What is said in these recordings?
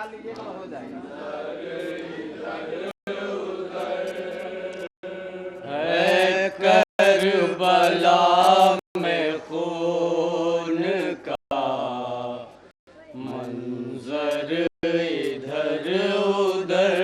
लीजिए तो हो जाएगा। है करबला में खून का मंजर इधर उधर।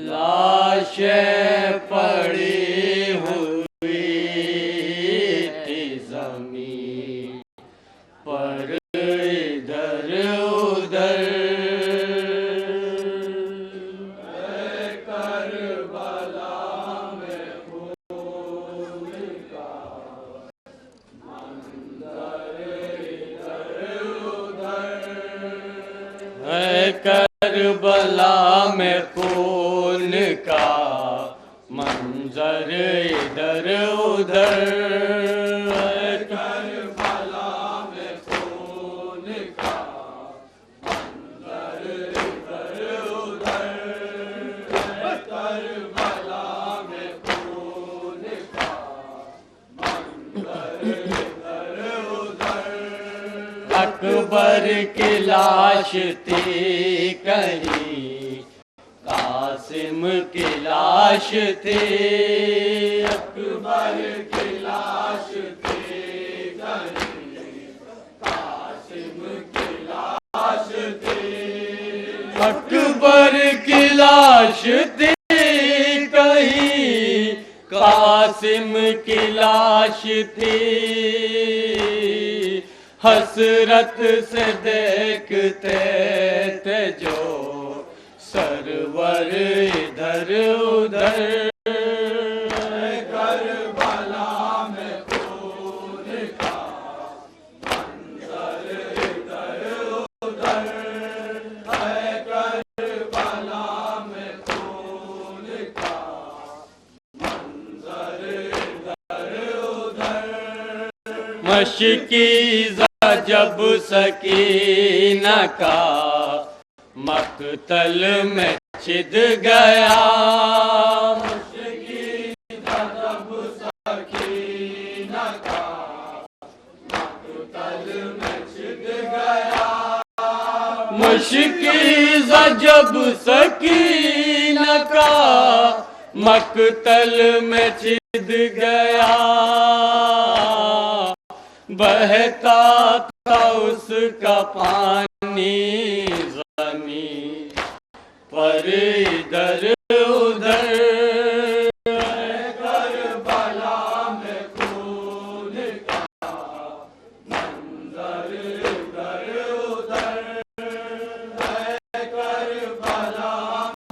लाशें पड़ी हुई थी ज़मीन पर इधर उधर। करबला में खून का मंजर इधर उधर। है करबला में खून का मंजर इधर उधर। करबला में खून का मंजर इधर उधर। करबला में खून का मंजर इधर उधर। अकबर की लाश थी कहीं, कासिम की लाश थी। अकबर की लाश थी कहीं, कासिम की लाश थी। अकबर की लाश थी कहीं, कासिम की लाश थी। हसरत से देखते थे जो सरवर इधर उधर। करबला में खून का मंजर इधर उधर। है करबला में खून का मंजर इधर उधर। मशकी जब सकीना का मकतल में छिद गया। मशकी जब सकीना का मकतल में छिद गया। मशकी जब सकीना का मकतल में छिद गया। बहता था उसका पानी ज़मीन पर इधर उधर। करबला में खून का मंजर इधर उधर। करबला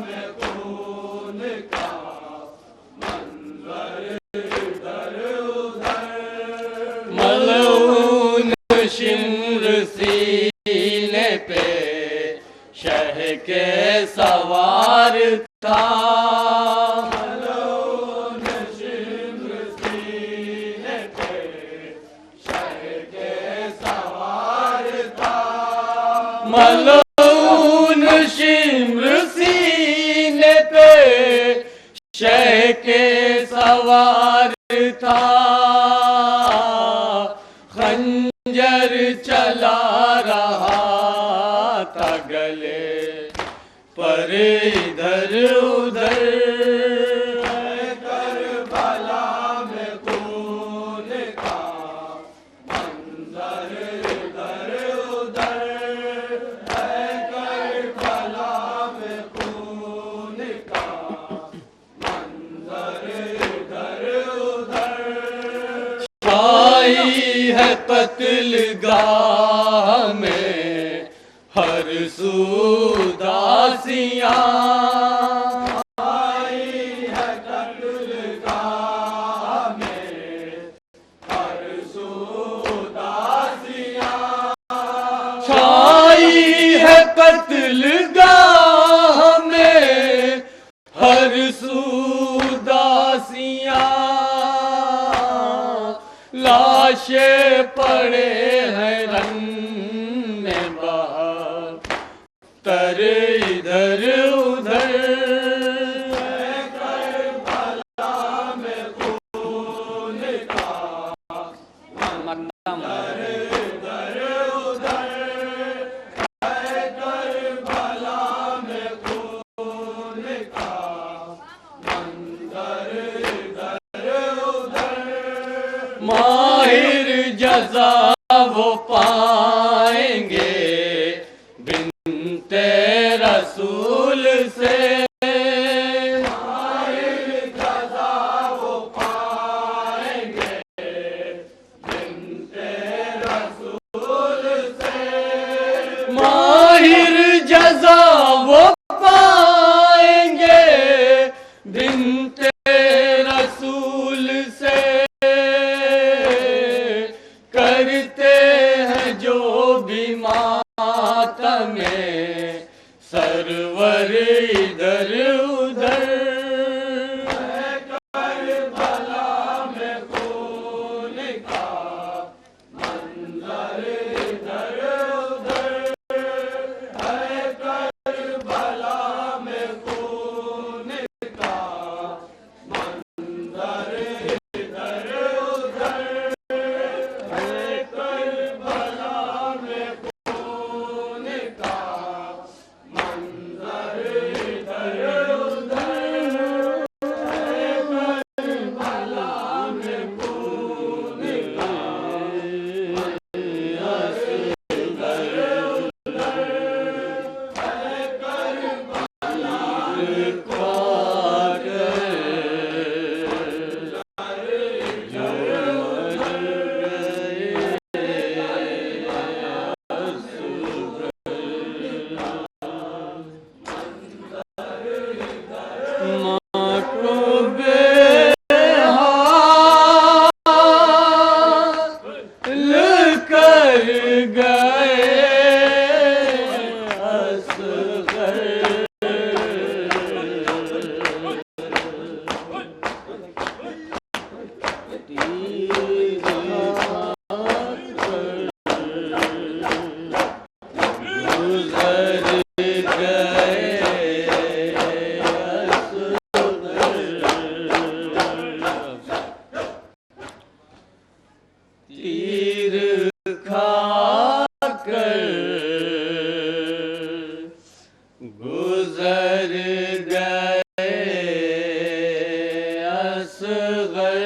में खून का मंजर इधर उधर। मलऊन शिम्र सीने पे शह के सवार था। मलऊन शिम्र सीने पे शह के सवार था। मलऊन शिम्र सीने पे शह के सवार था। खंजर चला रहा था गले पर इधर उधर। करबला में खून का मंजर इधर उधर। करबला में खून का मंजर इधर उधर। छाई है कत्लगाह में हर सू उदासियां। छाई है कत्लगाह में हर सू उदासियां। छाई है कत्लगाह में हर सू उदासियां। लाशें पड़े हैं रन में बाहर तर इधर उधर करबला में खून का मक्तम इधर उधर करबला में खून का मंजर इधर उधर माहिर जज़ा वो पाएंगे बिन्ते रसूल से माहिर जज़ा वो पाएंगे बिन्ते रसूल से माहिर जज़ा वो पाएंगे बिन्ते रसूल से करते हैं जो भी मातमे सरवर इधर उधर करबला में खून का मंजर इधर उधर करबला में खून का मंजर इधर उधर करबला में खून का मंजर इधर उधर करबला में खून का कर गए तीर खाकर गुजर गए असगर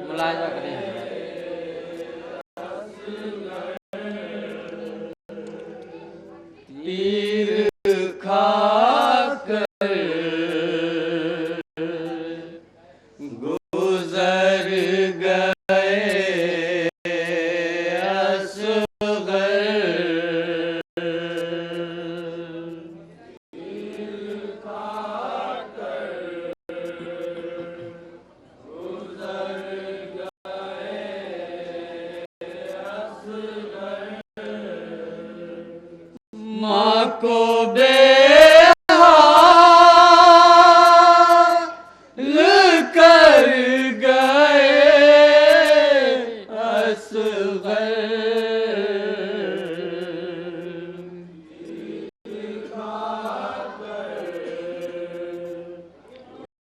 मुलायजा करें तीर खाकर गुजर गए असगर तीर खाकर गुजर गए असगर माँ को बेहाल कर गए असगर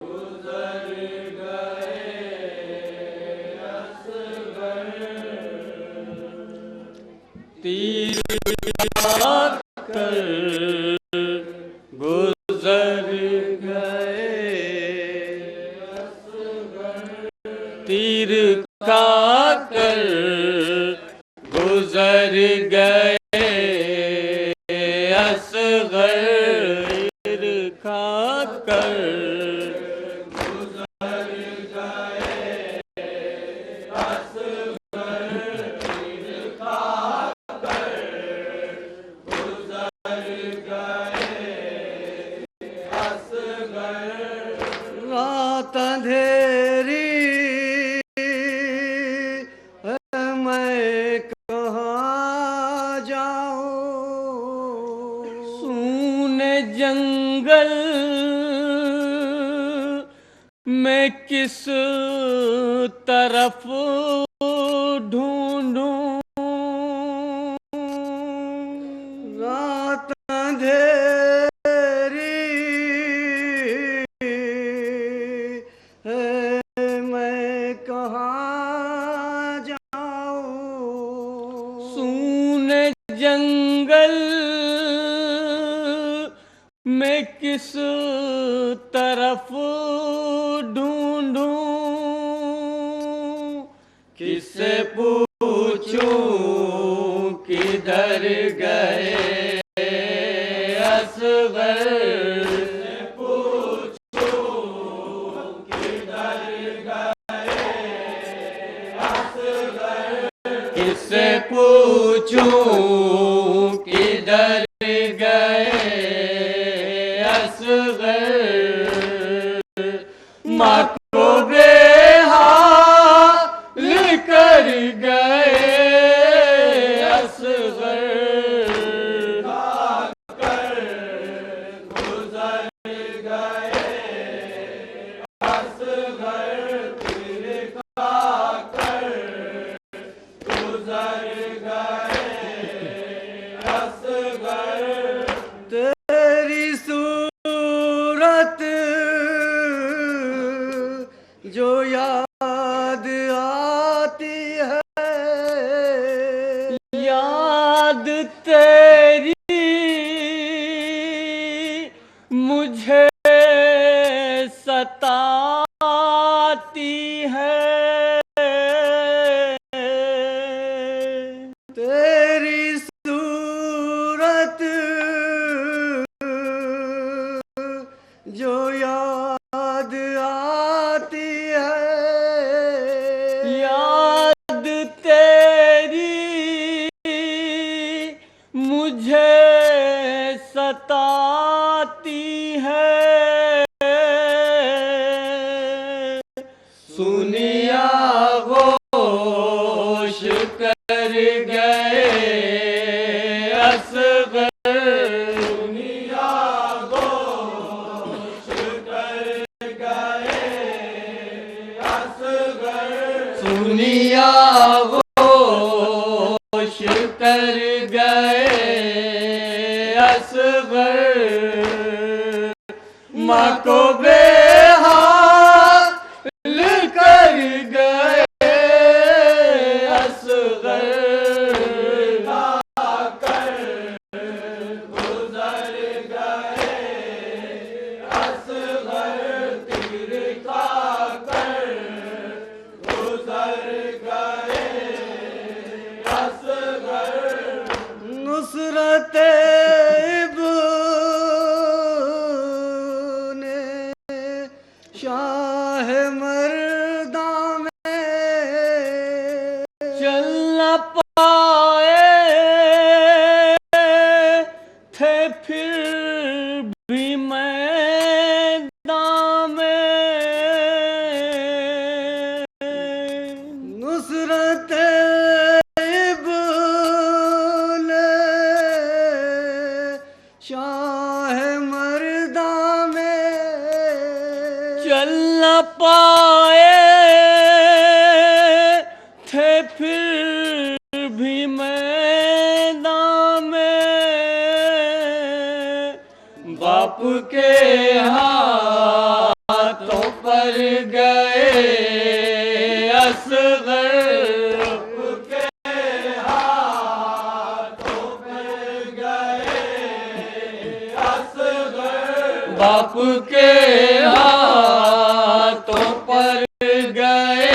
गुजर गए असगर तीर कर गुजर गए तीर खाकर गुजर गए असगर तीर खाकर गुजर गए असगर तीर खाकर गुजर गए असगर रात अंधेरी मैं कहाँ जाऊँ सूने जंगल मैं किस तरफ ढूंढूं, रात अंधेरी है, मैं कहाँ जाऊं। सूने जंगल में किस तरफ ढूंढूं, किससे पूछूं किधर गए असगर। किससे पूछूं किधर गए असगर। माँ को बेहाल कर गए असगर। गुजर गए असगर, फिर खाकर गुजर गए असगर। तेरी सूरत जो याद आती है, याद तेरी मुझे सताती है। तेरी सूरत जो याद आती है, याद तेरी मुझे सताती है। सुनिया गोश कर गए असगर। सुनिया गोश कर गए असगर। सुनिया गोश कर गए असगर। माँ को बेहाल कर गए असगर। खाकर गुजर गए असगर, तीर खाकर गुजर गए असगर। नुसरत इब्ने शाह मर्दा में चल न पाए थे, फिर भी मैदान में। नुसरत इब्ने शाह मर्दा में चल न पाए थे, फिर भी मैदान में। बाप के हाथों पर गए असगर। बाप के हाथों पर गए असगर। बाप के हाथों पर गए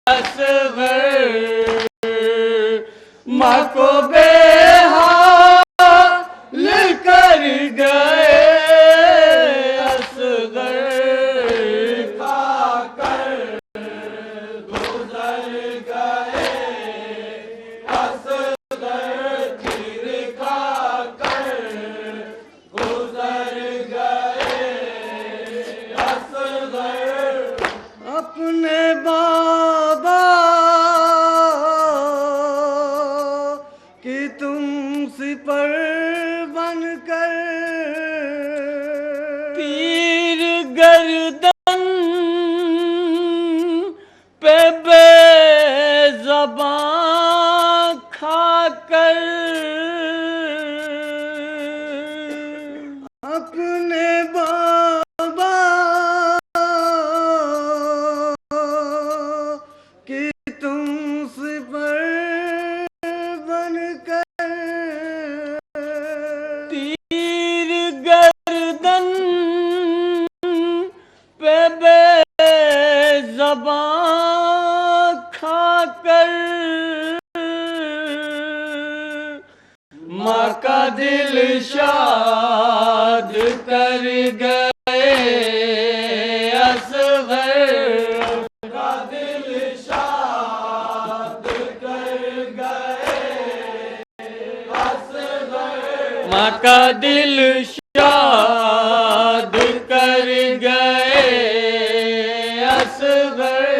असगर। माँ को बेहाल कर गए असगर। खाकर गुजर गए असगर, तीर खाकर गुजर गए असगर। अपने बाबा की गर्दन पे बेज़बां खाकर अपने बाबा की तुम सिपर बनकर तीर गर्दन पे बेज़बां खाकर माँ का दिल शाद कर गए असगर का दिल शाद कर गए असगर माँ का दिल शाद कर गए असगर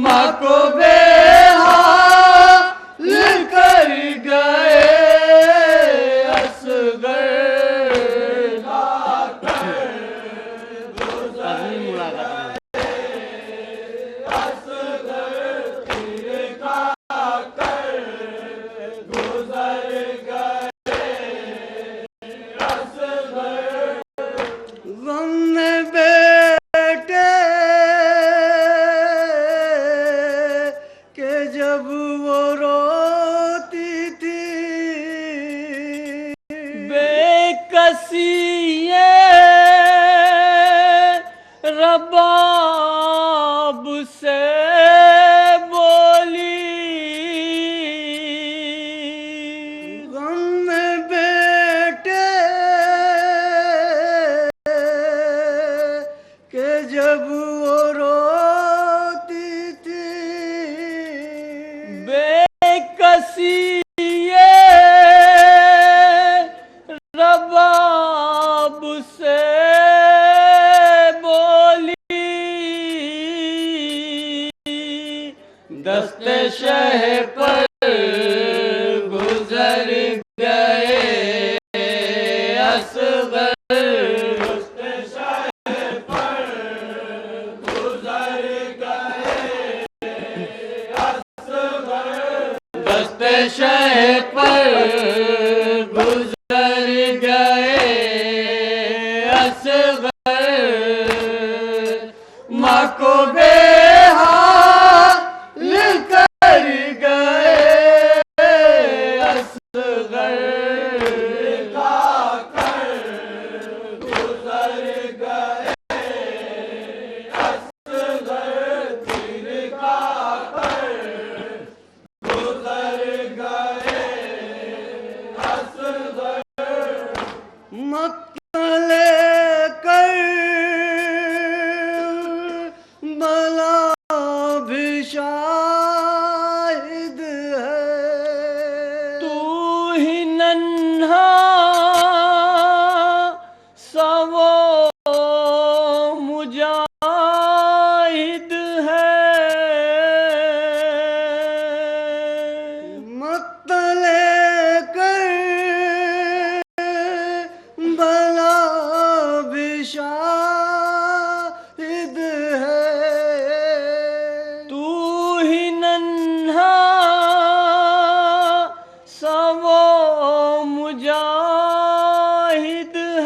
माँ को बेहाल कर गए असगर अपनी मुलाकात गम में बेटे के जब वो रोती थी बेकसी ये रबाब से बोली गम में बेटे के जब वो रोती थी बेकसी ये रबाब से बोली दस्ते शह पर गुजर गए असगर दस्ते शह पर गुजर गए असगर माँ को बेहाल कर गए असगर मक्तले कर बला भी शाहिद है तू ही नन्हा सवो मुजाहिद है मक्तले कर बला भी शाहिद है तू ही नन्हा सवो मुजाहिद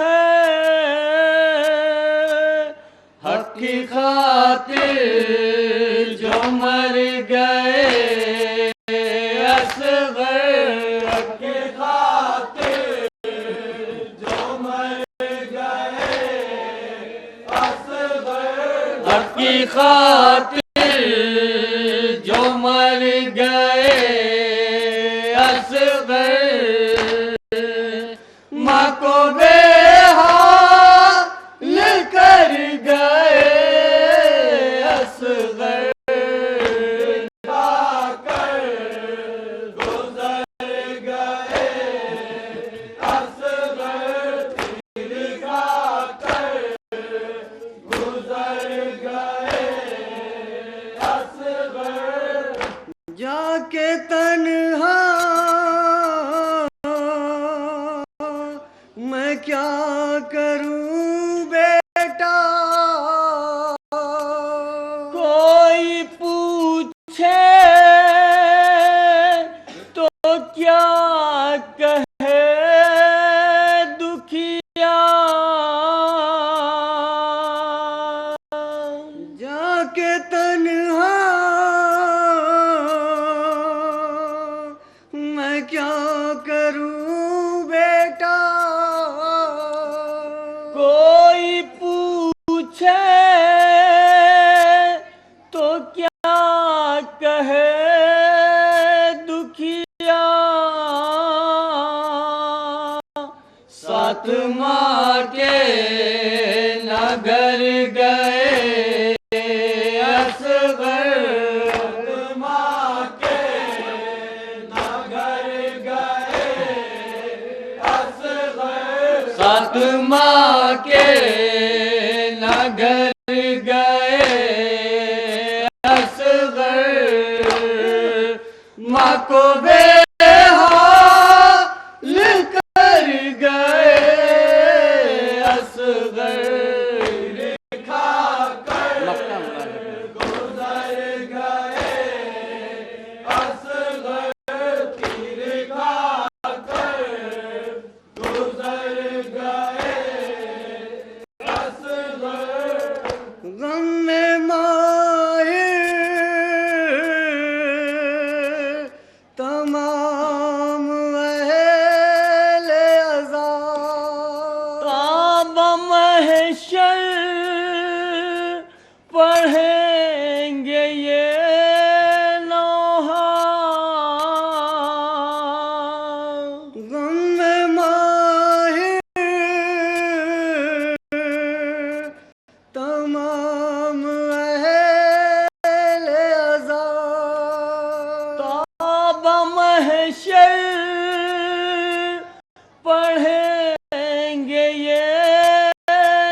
है हक की खातिर जो मर गए असगर हक की खातिर जो मर गए असगर हक की खातिर जो मर गए असगर माँ को बेहाल कर गए असगर जाके तन्हा मैं क्या करूं बे पूछे तो क्या कहे दुखिया, सात माँ के नगर गए असगर, सात माँ के नगर गए असगर, सात माँ के नगर गए असगर, माँ को बेहाल कर गए असगर, लिखा कर गुजर गए असगर, तीर खा कर गुजर गए असगर, गम में माहिर तमाम अहले अज़ा, ताब महशर पढ़ेंगे ये नौहा, गम में माहिर तमाम अहले अज़ा, ताब महशर पढ़ेंगे ये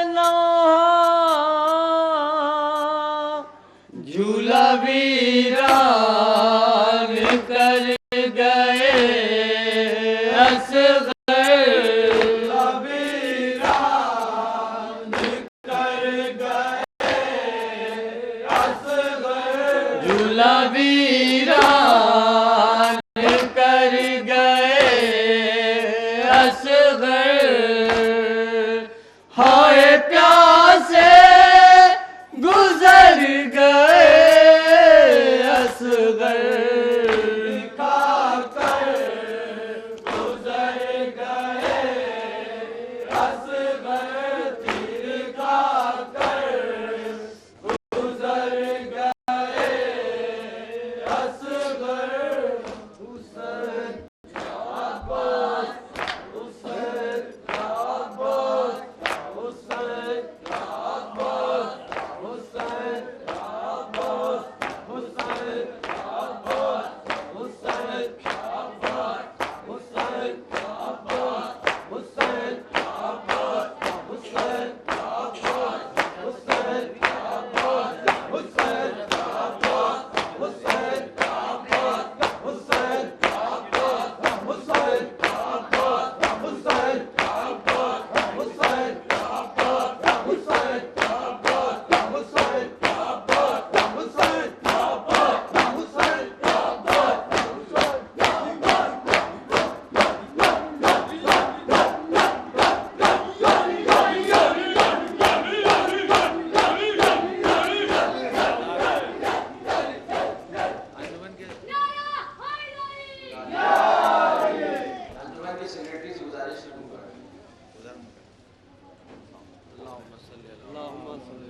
नौहा, झूला वीरान कर गए असगर, झूला वीरान कर गए असगर, झूला वीरान कर गए असगर, हाय प्यासे गुजर गए असगर, लिखा कर गुजर गए असगर, तीर खा कर गुजर गए असगर, हुसैन शाबाश, हुसैन शाबाश, हुसैन शाबाश, हुसैन शाबाश, हुसैन शाबाश, हुसैन शाबाश, हुसैन शाबाश, हुसैन शाबाश, हुसैन शाबाश, हुसैन शाबाश, हुसैन शाबाश, हुसैन शाबाश, हुसैन शाबाश, हुसैन शाबाश, हुसैन शाबाश, हुसैन शाबाश, हुसैन शाबाश, हुसैन शाबाश, हुसैन शाबाश, हुसैन अंजुमन की सेक्रेटरी से गुजारिश करूंगा। अल्लाहुम्मा सल्ली